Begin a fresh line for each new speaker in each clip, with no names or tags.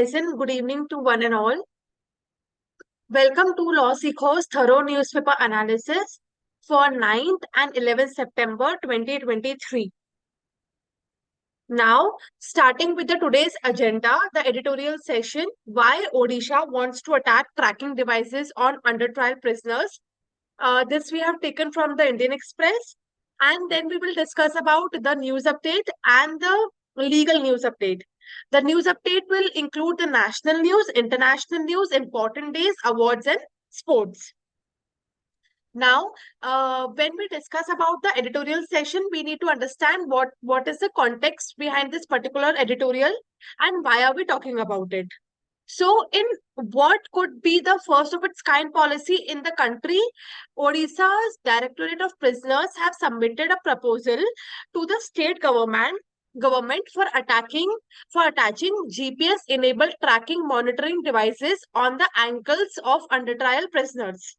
pleasant good evening to one and all. Welcome to LawSikho's thorough newspaper analysis for 9th and 11th September 2023. Now, starting with the today's agenda, the editorial session, why Odisha wants to attack tracking devices on under trial prisoners. This we have taken from the Indian Express, and then we will discuss about the news update and the legal news update. The news update will include the national news, international news, important days, awards, and sports. Now, when we discuss about the editorial session, we need to understand what is the context behind this particular editorial and why are we talking about it. So, in what could be the first of its kind policy in the country, Odisha's Directorate of Prisoners have submitted a proposal to the state government for attaching GPS enabled tracking monitoring devices on the ankles of under trial prisoners.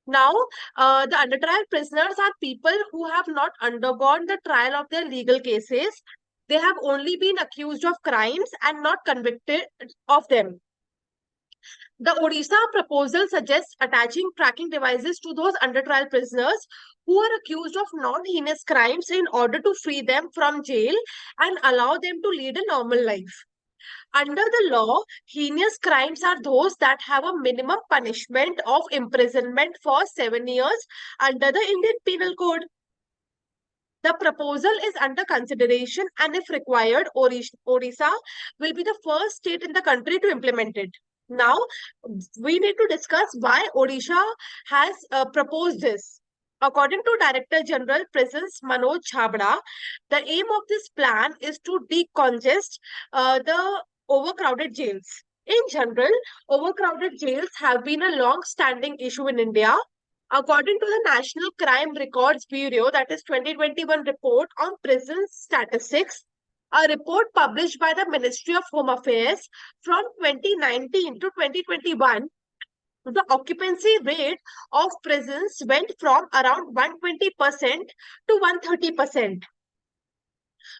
Now, the under trial prisoners are people who have not undergone the trial of their legal cases. They have only been accused of crimes and not convicted of them. The Odisha proposal suggests attaching tracking devices to those under trial prisoners who are accused of non-heinous crimes in order to free them from jail and allow them to lead a normal life. Under the law, heinous crimes are those that have a minimum punishment of imprisonment for 7 years under the Indian Penal Code. The proposal is under consideration, and if required, Odisha will be the first state in the country to implement it. Now, we need to discuss why Odisha has proposed this. According to Director General Prisons Manoj Chabda, the aim of this plan is to decongest the overcrowded jails. In general, overcrowded jails have been a long-standing issue in India. According to the National Crime Records Bureau, that is 2021 report on prison statistics, a report published by the Ministry of Home Affairs from 2019 to 2021, the occupancy rate of prisons went from around 120% to 130%.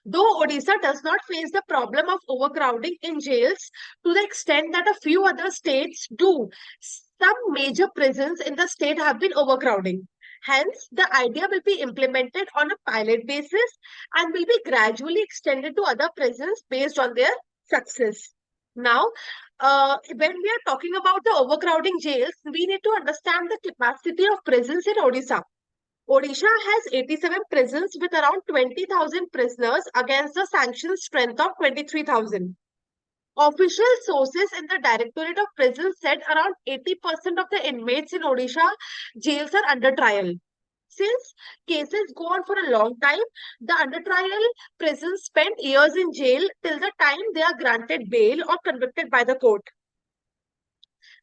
Though Odisha does not face the problem of overcrowding in jails to the extent that a few other states do, some major prisons in the state have been overcrowding. Hence, the idea will be implemented on a pilot basis and will be gradually extended to other prisons based on their success. Now, when we are talking about the overcrowding jails, we need to understand the capacity of prisons in Odisha. Odisha has 87 prisons with around 20,000 prisoners against the sanctioned strength of 23,000. Official sources in the Directorate of Prisons said around 80% of the inmates in Odisha jails are under trial. Since cases go on for a long time, the under trial prisons spend years in jail till the time they are granted bail or convicted by the court.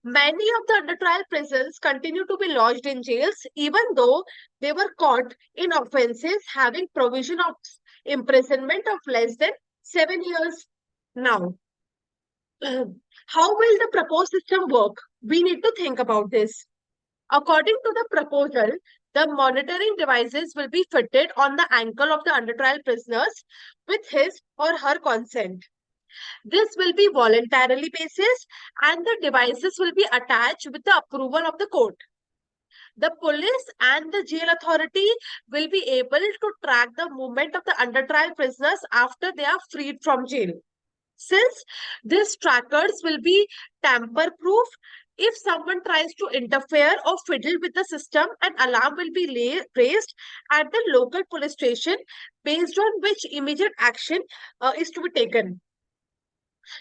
Many of the under trial prisons continue to be lodged in jails even though they were caught in offences having provision of imprisonment of less than 7 years. Now, how will the proposed system work? We need to think about this. According to the proposal, the monitoring devices will be fitted on the ankle of the under trial prisoners with his or her consent. This will be voluntarily basis and the devices will be attached with the approval of the court. The police and the jail authority will be able to track the movement of the under trial prisoners after they are freed from jail. Since these trackers will be tamper-proof, if someone tries to interfere or fiddle with the system, an alarm will be raised at the local police station based on which immediate action is to be taken.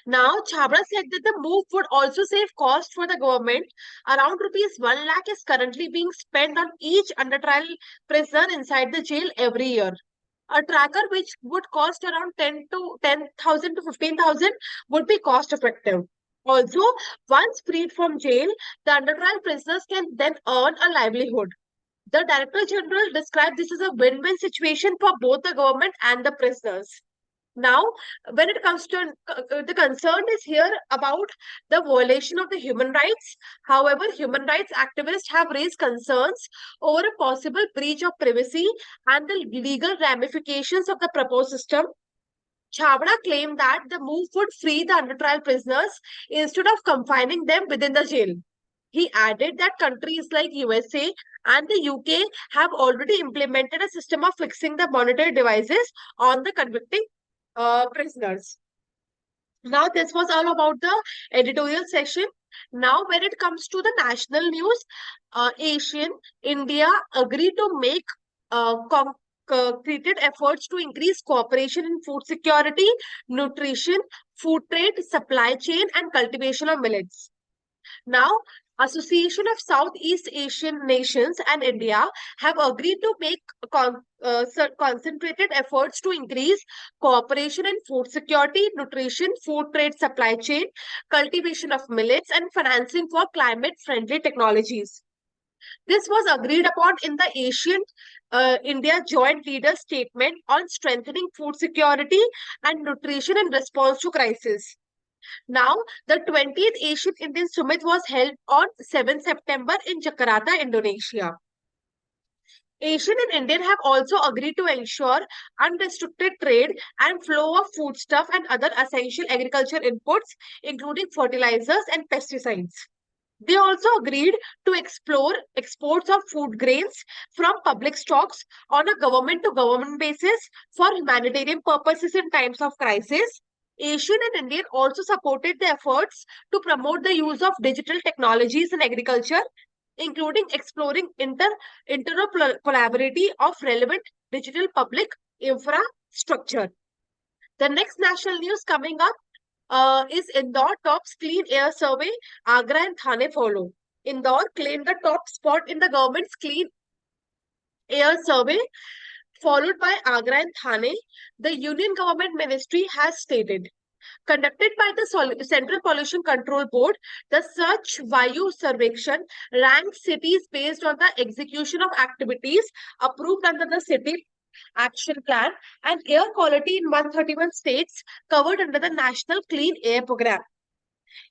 Now, Chabra said that the move would also save cost for the government. Around rupees 1 lakh is currently being spent on each under trial prisoner inside the jail every year. A tracker which would cost around 10,000 to 15,000 would be cost effective. Also, once freed from jail, the under trial prisoners can then earn a livelihood. The Director General described this as a win-win situation for both the government and the prisoners. Now, when it comes to the concern is here about the violation of the human rights. However, human rights activists have raised concerns over a possible breach of privacy and the legal ramifications of the proposed system. Chavda claimed that the move would free the under trial prisoners instead of confining them within the jail. He added that countries like USA and the UK have already implemented a system of fixing the monitored devices on the convicting prisoners. Now, this was all about the editorial section. Now, when it comes to the national news, Asian India agreed to make concreted efforts to increase cooperation in food security, nutrition, food trade, supply chain, and cultivation of millets. Now, Association of Southeast Asian Nations and India have agreed to make concentrated efforts to increase cooperation in food security, nutrition, food trade supply chain, cultivation of millets, and financing for climate-friendly technologies. This was agreed upon in the Asian India Joint Leaders Statement on strengthening food security and nutrition in response to crisis. Now, the 20th Asian Indian Summit was held on 7 September in Jakarta, Indonesia. Asian and Indian have also agreed to ensure unrestricted trade and flow of foodstuff and other essential agriculture inputs, including fertilizers and pesticides. They also agreed to explore exports of food grains from public stocks on a government-to-government basis for humanitarian purposes in times of crisis. Asian and Indian also supported the efforts to promote the use of digital technologies in agriculture, including exploring interoperability of relevant digital public infrastructure. The next national news coming up is Indore tops clean air survey, Agra and Thane follow. Indore claimed the top spot in the government's clean air survey, followed by Agra and Thane. The Union Government Ministry has stated. Conducted by the Central Pollution Control Board, the Swachh Vayu Sarvekshan ranks cities based on the execution of activities approved under the City Action Plan and air quality in 131 states covered under the National Clean Air Program.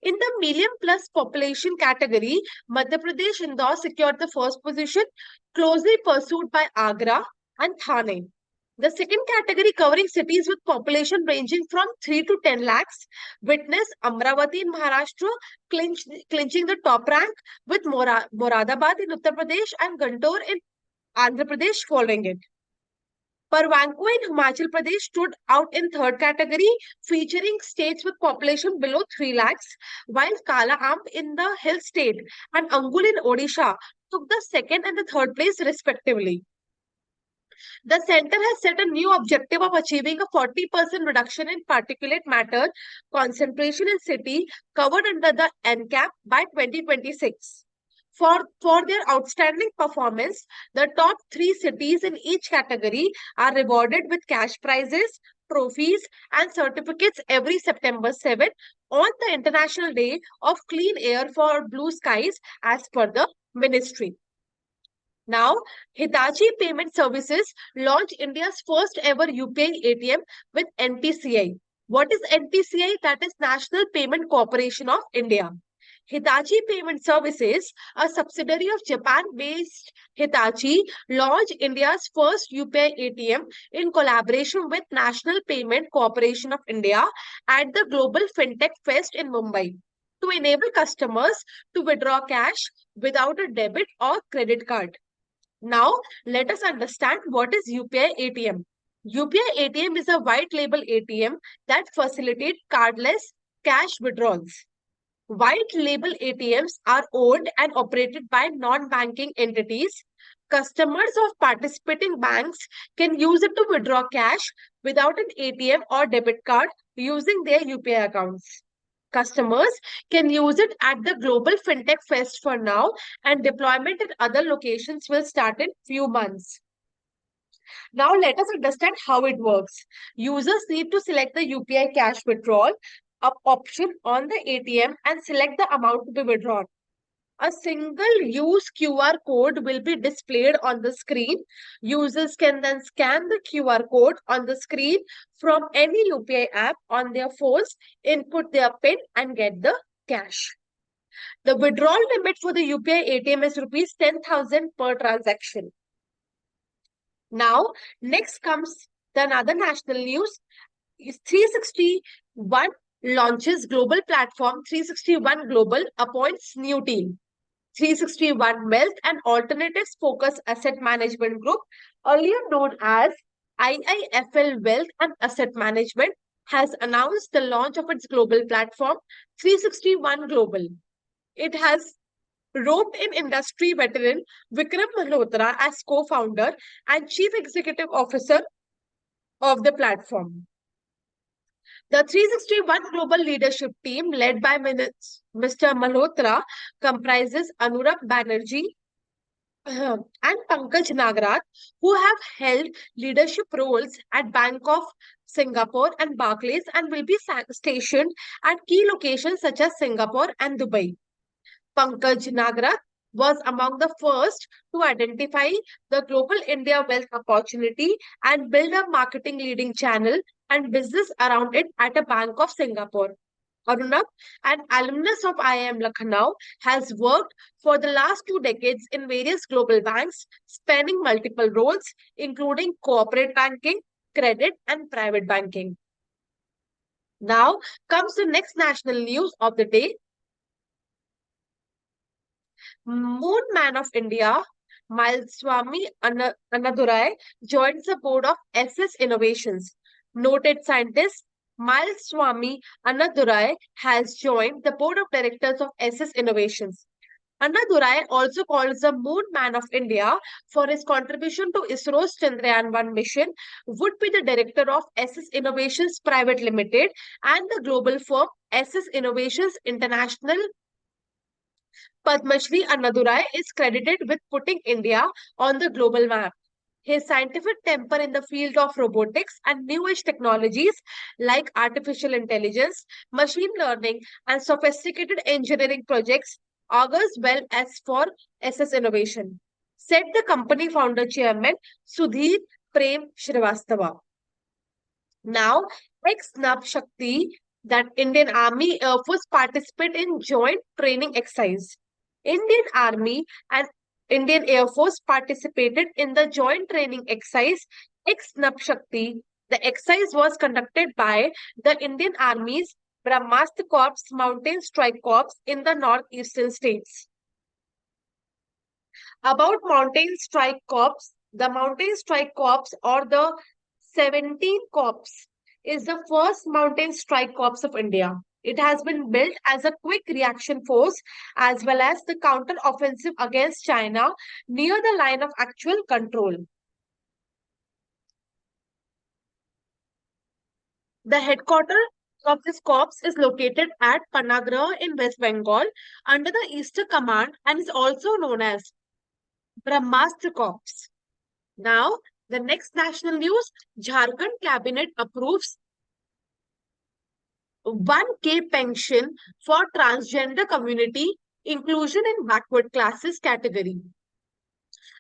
In the million plus population category, Madhya Pradesh Indore secured the first position, closely pursued by Agra and Thane. The second category, covering cities with population ranging from 3 to 10 lakhs, witnessed Amravati in Maharashtra clinching the top rank, with Moradabad in Uttar Pradesh and Guntur in Andhra Pradesh following it. Parwanko in Himachal Pradesh stood out in third category, featuring states with population below 3 lakhs, while Kala Amp in the hill state and Angul in Odisha took the second and the third place respectively. The center has set a new objective of achieving a 40% reduction in particulate matter concentration in city covered under the NCAP by 2026. For their outstanding performance, the top 3 cities in each category are rewarded with cash prizes, trophies, and certificates every September 7 on the International Day of Clean Air for Blue Skies as per the ministry. Now, Hitachi Payment Services launched India's first ever UPI ATM with NPCI. What is NPCI? That is National Payment Corporation of India. Hitachi Payment Services, a subsidiary of Japan-based Hitachi, launched India's first UPI ATM in collaboration with National Payment Corporation of India at the Global FinTech Fest in Mumbai to enable customers to withdraw cash without a debit or credit card. Now, let us understand what is UPI ATM. UPI ATM is a white label ATM that facilitates cardless cash withdrawals. White label ATMs are owned and operated by non-banking entities. Customers of participating banks can use it to withdraw cash without an ATM or debit card using their UPI accounts. Customers can use it at the Global FinTech Fest for now, and deployment in other locations will start in few months. Now let us understand how it works. Users need to select the UPI cash withdrawal option on the ATM and select the amount to be withdrawn. A single-use QR code will be displayed on the screen. Users can then scan the QR code on the screen from any UPI app on their phones, input their PIN and get the cash. The withdrawal limit for the UPI ATM is rupees 10,000 per transaction. Now, next comes the another national news. 361 launches global platform. 361 Global appoints new team. 361 Wealth and Alternatives Focus Asset Management Group, earlier known as IIFL Wealth and Asset Management, has announced the launch of its global platform, 361 Global. It has roped in industry veteran Vikram Malhotra as co-founder and chief executive officer of the platform. The 361 Global Leadership Team, led by Mr. Malhotra, comprises Anurag Banerjee and Pankaj Nagrat, who have held leadership roles at Bank of Singapore and Barclays and will be stationed at key locations such as Singapore and Dubai. Pankaj Nagrat was among the first to identify the global India wealth opportunity and build a marketing leading channel and business around it at a Bank of Singapore. Arunab, an alumnus of IIM Lucknow, has worked for the last 2 decades in various global banks, spanning multiple roles, including corporate banking, credit, and private banking. Now comes the next national news of the day. Moon Man of India, Mileswamy Annadurai, joins the board of SS Innovations. Noted scientist Mileswamy Annadurai has joined the board of directors of SS Innovations. Annadurai, also called the Moon Man of India for his contribution to ISRO's Chandrayaan-1 mission, would be the director of SS Innovations Private Limited and the global firm SS Innovations International. Padmashri Annadurai is credited with putting India on the global map. His scientific temper in the field of robotics and new age technologies like artificial intelligence, machine learning, and sophisticated engineering projects augurs well as for SS Innovation, said the company founder chairman Sudhir Prem Shrivastava. Now, ex-Nav Shakti, that Indian Army Air Force participate in joint training exercise. Indian Army and Indian Air Force participated in the joint training exercise ex-Nav Shakti. The exercise was conducted by the Indian Army's Brahmastra Corps Mountain Strike Corps in the northeastern states. About Mountain Strike Corps, the Mountain Strike Corps or the 17 Corps is the first Mountain Strike Corps of India. It has been built as a quick reaction force as well as the counter-offensive against China near the line of actual control. The headquarters of this corps is located at Panagarh in West Bengal under the Eastern Command and is also known as Brahmastra Corps. Now, the next national news, Jharkhand Cabinet approves 1K pension for transgender community inclusion in backward classes category.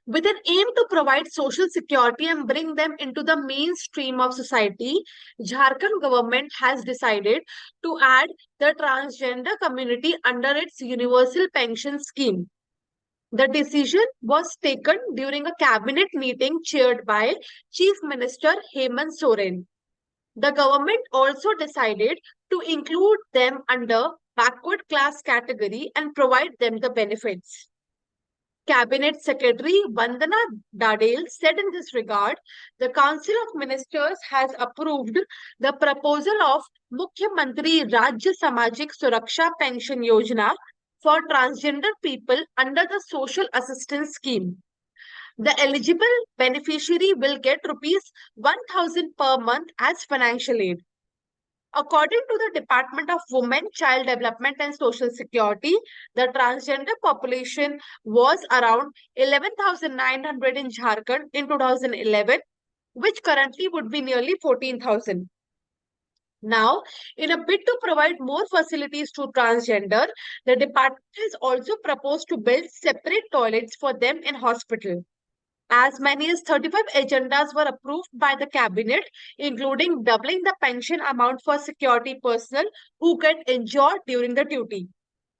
With an aim to provide social security and bring them into the mainstream of society, Jharkhand government has decided to add the transgender community under its universal pension scheme. The decision was taken during a cabinet meeting chaired by Chief Minister Hemant Soren. The government also decided to include them under backward class category and provide them the benefits. Cabinet Secretary Vandana Dadel said in this regard, the Council of Ministers has approved the proposal of Mukhyamantri Rajya Samajik Suraksha Pension Yojana for transgender people under the Social Assistance Scheme. The eligible beneficiary will get rupees 1,000 per month as financial aid. According to the Department of Women, Child Development and Social Security, the transgender population was around 11,900 in Jharkhand in 2011, which currently would be nearly 14,000. Now, in a bid to provide more facilities to transgender, the department has also proposed to build separate toilets for them in hospital. As many as 35 agendas were approved by the cabinet, including doubling the pension amount for security personnel who get injured during the duty.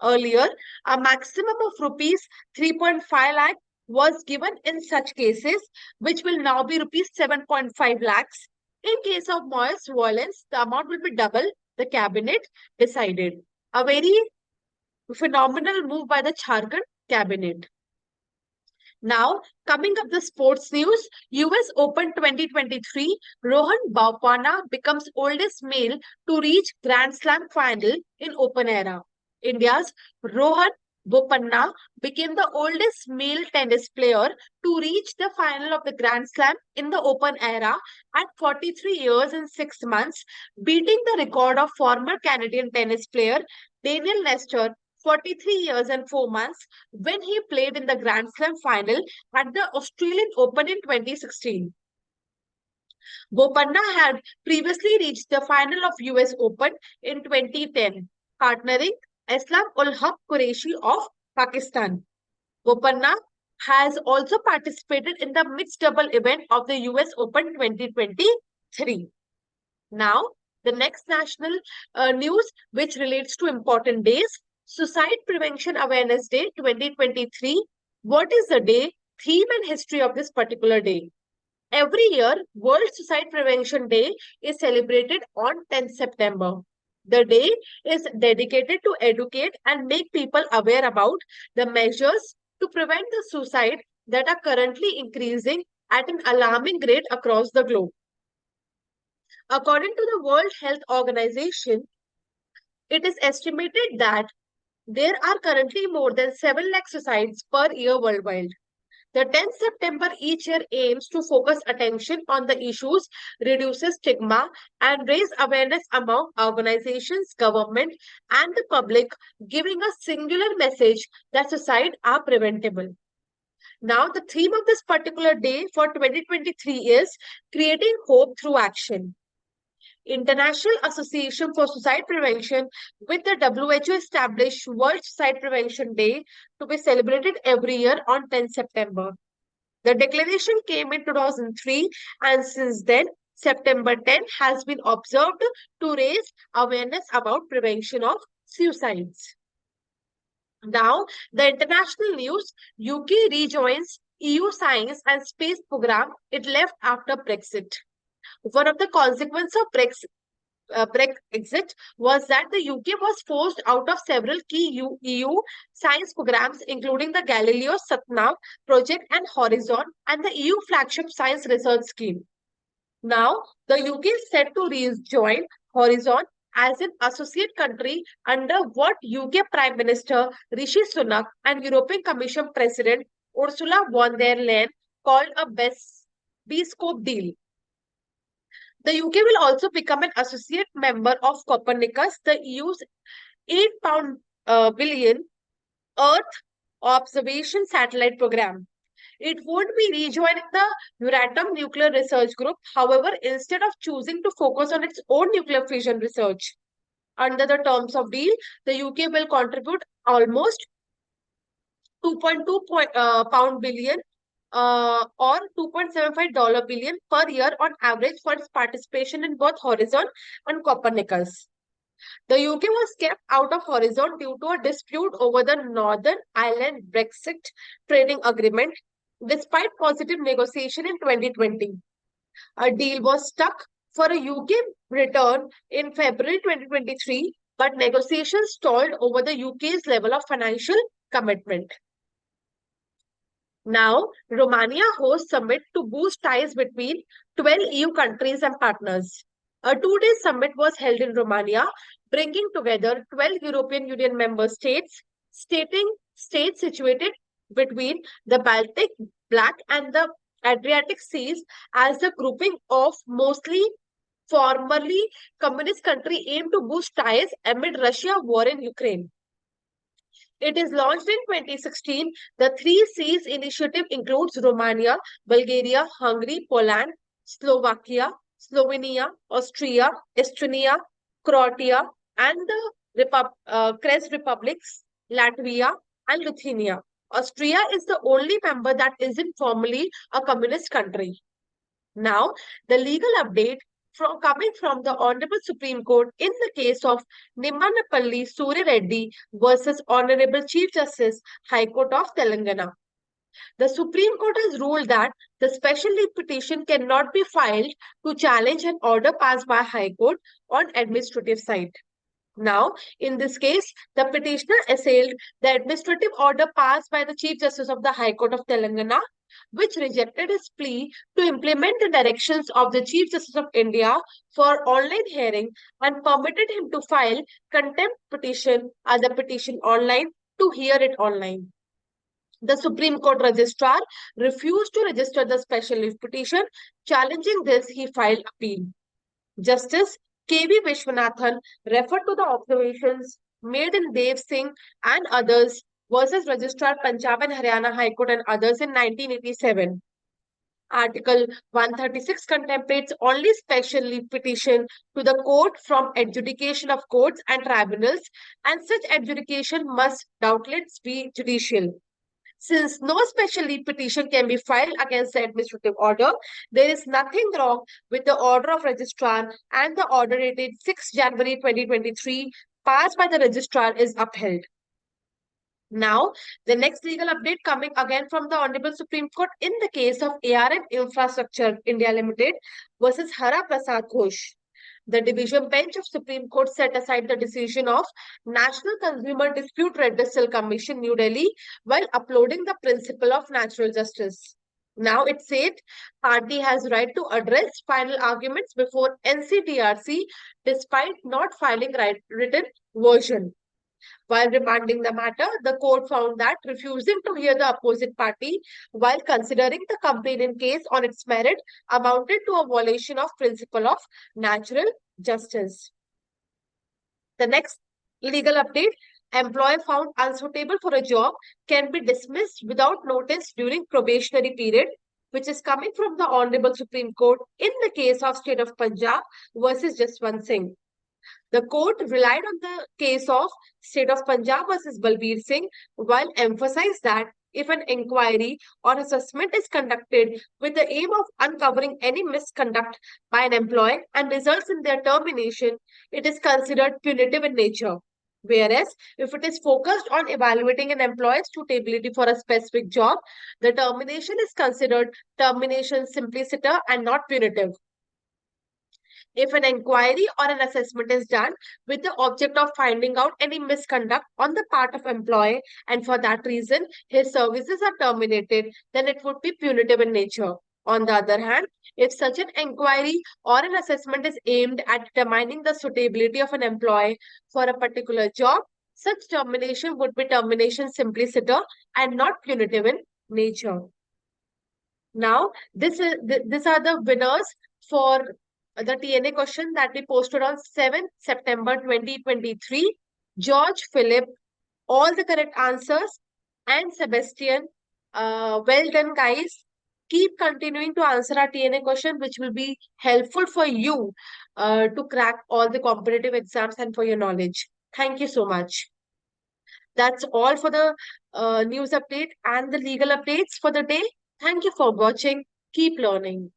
Earlier, a maximum of rupees 3.5 lakh was given in such cases, which will now be rupees 7.5 lakhs. In case of Moyes violence, the amount will be double. The cabinet decided. A very phenomenal move by the Jharkhand cabinet. Now, coming up the sports news, US Open 2023, Rohan Bopanna becomes oldest male to reach Grand Slam final in Open era. India's Rohan Bopanna became the oldest male tennis player to reach the final of the Grand Slam in the Open era at 43 years and 6 months, beating the record of former Canadian tennis player Daniel Nestor, 43 years and 4 months, when he played in the Grand Slam final at the Australian Open in 2016. Bopanna had previously reached the final of US Open in 2010, partnering Islam ul Haq Qureshi of Pakistan. Bopanna has also participated in the mixed double event of the US Open 2023. Now, the next national news, which relates to important days, Suicide Prevention Awareness Day 2023. What is the day, theme, and history of this particular day? Every year, World Suicide Prevention Day is celebrated on 10th September. The day is dedicated to educate and make people aware about the measures to prevent the suicide that are currently increasing at an alarming rate across the globe. According to the World Health Organization, it is estimated that there are currently more than 7 lakh suicides per year worldwide. The 10th September each year aims to focus attention on the issues, reduces stigma, and raise awareness among organizations, government, and the public, giving a singular message that suicide are preventable. Now, the theme of this particular day for 2023 is creating hope through action. International Association for Suicide Prevention with the WHO established World Suicide Prevention Day to be celebrated every year on 10th September. The declaration came in 2003 and since then, September 10 has been observed to raise awareness about prevention of suicides. Now, the international news, UK rejoins EU Science and Space Programme it left after Brexit. One of the consequences of Brexit was that the UK was forced out of several key EU science programs, including the Galileo Satnav project and Horizon, and the EU flagship science research scheme. Now, the UK is set to rejoin Horizon as an associate country under what UK Prime Minister Rishi Sunak and European Commission President Ursula von der Leyen called a bespoke deal. The UK will also become an associate member of Copernicus, the EU's £8 billion Earth observation satellite program. It won't be rejoining the Euratom Nuclear Research Group. However, instead of choosing to focus on its own nuclear fission research, under the terms of deal, the UK will contribute almost 2.2 pound billion or $2.75 billion per year on average for its participation in both Horizon and Copernicus. The UK was kept out of Horizon due to a dispute over the Northern Ireland Brexit trading agreement, despite positive negotiation in 2020. A deal was stuck for a UK return in February 2023, but negotiations stalled over the UK's level of financial commitment. Now, Romania hosts summit to boost ties between 12 EU countries and partners. A two-day summit was held in Romania, bringing together 12 European Union member states, states situated between the Baltic, Black, and the Adriatic Seas as the grouping of mostly formerly communist country aimed to boost ties amid Russia war in Ukraine. It is launched in 2016. The Three Seas initiative includes Romania, Bulgaria, Hungary, Poland, Slovakia, Slovenia, Austria, Estonia, Croatia, and the Czech republics, Latvia, and Lithuania. Austria is the only member that isn't formally a communist country. Now, the legal update coming from the Honorable Supreme Court in the case of Nimmanapalli Surya Reddy versus Honorable Chief Justice, High Court of Telangana. The Supreme Court has ruled that the special leave petition cannot be filed to challenge an order passed by High Court on administrative side. Now, in this case, the petitioner assailed the administrative order passed by the Chief Justice of the High Court of Telangana, which rejected his plea to implement the directions of the Chief Justice of India for online hearing and permitted him to file contempt petition as a petition online to hear it online. The Supreme Court registrar refused to register the special leave petition. Challenging this, he filed appeal. Justice K.V. Vishwanathan referred to the observations made in Dev Singh and others versus Registrar Punjab and Haryana High Court and others in 1987. Article 136 contemplates only special leave petition to the court from adjudication of courts and tribunals, and such adjudication must doubtless be judicial. Since no special leave petition can be filed against the administrative order, there is nothing wrong with the order of registrar, and the order dated 6 January 2023 passed by the registrar is upheld. Now, the next legal update coming again from the Honorable Supreme Court in the case of ARM Infrastructure India Limited versus Hara Prasad Ghosh. The division bench of Supreme Court set aside the decision of National Consumer Dispute Redressal Commission, New Delhi, while upholding the principle of natural justice. Now it said party has right to address final arguments before NCTRC despite not filing written version. While remanding the matter, the court found that refusing to hear the opposite party while considering the complainant case on its merit amounted to a violation of principle of natural justice. The next legal update, employer found unsuitable for a job can be dismissed without notice during probationary period, which is coming from the Honorable Supreme Court in the case of State of Punjab versus Jaswant Singh. The court relied on the case of State of Punjab versus Balbir Singh while emphasized that if an inquiry or assessment is conducted with the aim of uncovering any misconduct by an employee and results in their termination, it is considered punitive in nature. Whereas, if it is focused on evaluating an employee's suitability for a specific job, the termination is considered termination simpliciter and not punitive. If an inquiry or an assessment is done with the object of finding out any misconduct on the part of employee and for that reason his services are terminated, then it would be punitive in nature. On the other hand, if such an inquiry or an assessment is aimed at determining the suitability of an employee for a particular job, such termination would be termination simpliciter and not punitive in nature. Now, these are the winners for the TNA question that we posted on 7th September 2023. George Philip, all the correct answers. And Sebastian, well done, guys. Keep continuing to answer our TNA question, which will be helpful for you to crack all the competitive exams and for your knowledge. Thank you so much. That's all for the news update and the legal updates for the day. Thank you for watching. Keep learning.